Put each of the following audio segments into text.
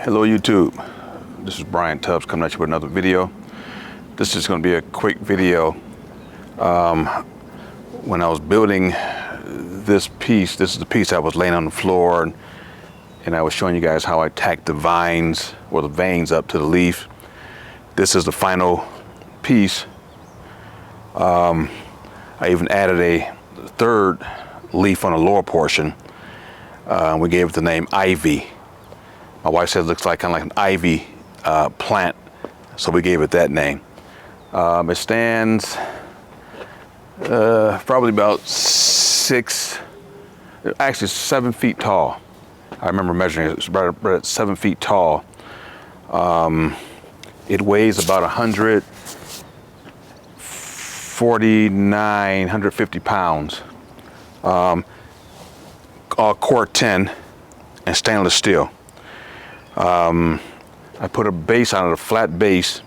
Hello YouTube, this is Brian Tubbs coming at you with another video. This is going to be a quick video. When I was building this piece, this is the piece I was laying on the floor, and I was showing you guys how I tacked the vines or the veins up to the leaf. This is the final piece. I even added a third leaf on the lower portion. We gave it the name Ivy. My wife said it looks like kind of like an ivy plant, so we gave it that name. It stands probably about 7 feet tall. I remember measuring it. It's right at 7 feet tall. It weighs about 150 pounds. All Cor-Ten and stainless steel. I put a base on it, a flat base,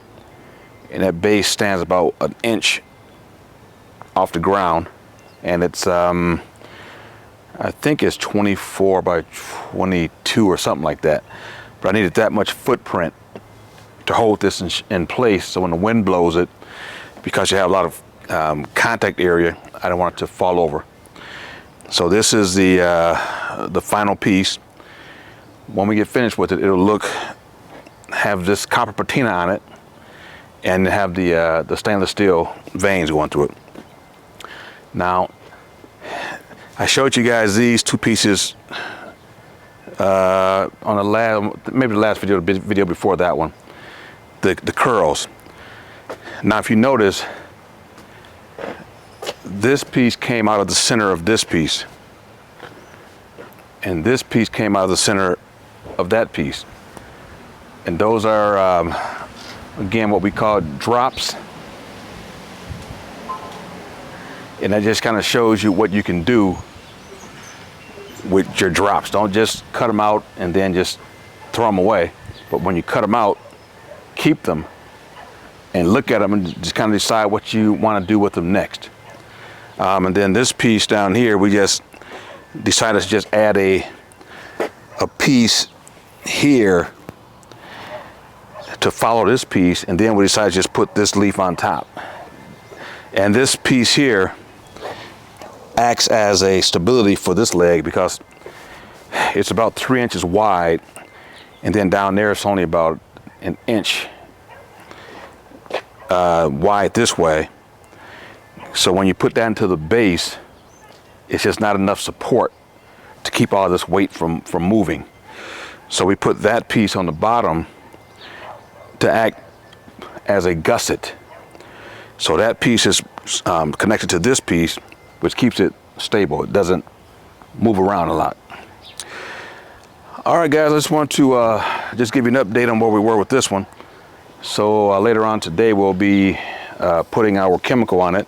and that base stands about an inch off the ground, and it's I think it's 24 by 22 or something like that, but I needed that much footprint to hold this in place, so when the wind blows it, because you have a lot of contact area, I don't want it to fall over. So this is the final piece. When we get finished with it, it'll have this copper patina on it, and have the stainless steel veins going through it. Now, I showed you guys these two pieces on maybe the last video before that one, the curls. Now, if you notice, this piece came out of the center of this piece, and this piece came out of the center of that piece, and those are again what we call drops, and that just kind of shows you what you can do with your drops. Don't just cut them out and then just throw them away, but when you cut them out, keep them and look at them and just kind of decide what you want to do with them next. And then this piece down here, we just decided to just add a piece here to follow this piece, and then we decided to just put this leaf on top. And this piece here acts as a stability for this leg because it's about 3 inches wide, and then down there it's only about an inch wide this way. So when you put that into the base, it's just not enough support to keep all this weight from moving. So we put that piece on the bottom to act as a gusset. So that piece is connected to this piece, which keeps it stable. It doesn't move around a lot. All right, guys, I just want to just give you an update on where we were with this one. So later on today, we'll be putting our chemical on it,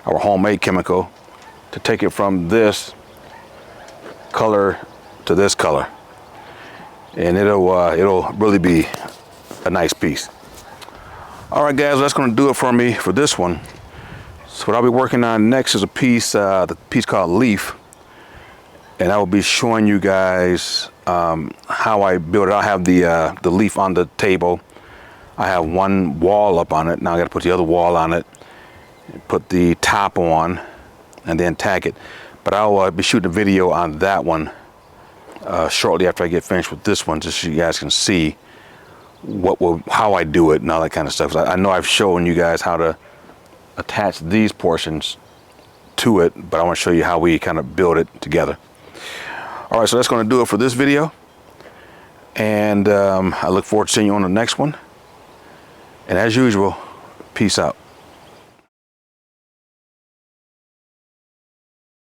our homemade chemical, to take it from this color to this color, and it'll really be a nice piece. All right, guys, that's going to do it for me for this one. So what I'll be working on next is a piece, the piece called Leaf, and I will be showing you guys how I build it. I'll have the leaf on the table. I have one wall up on it. Now I got to put the other wall on it, put the top on, and then tack it. But I'll be shooting a video on that one shortly after I get finished with this one, just so you guys can see how I do it and all that kind of stuff. I know I've shown you guys how to attach these portions to it, but I want to show you how we kind of build it together. All right, so that's going to do it for this video, and I look forward to seeing you on the next one. And as usual, peace out.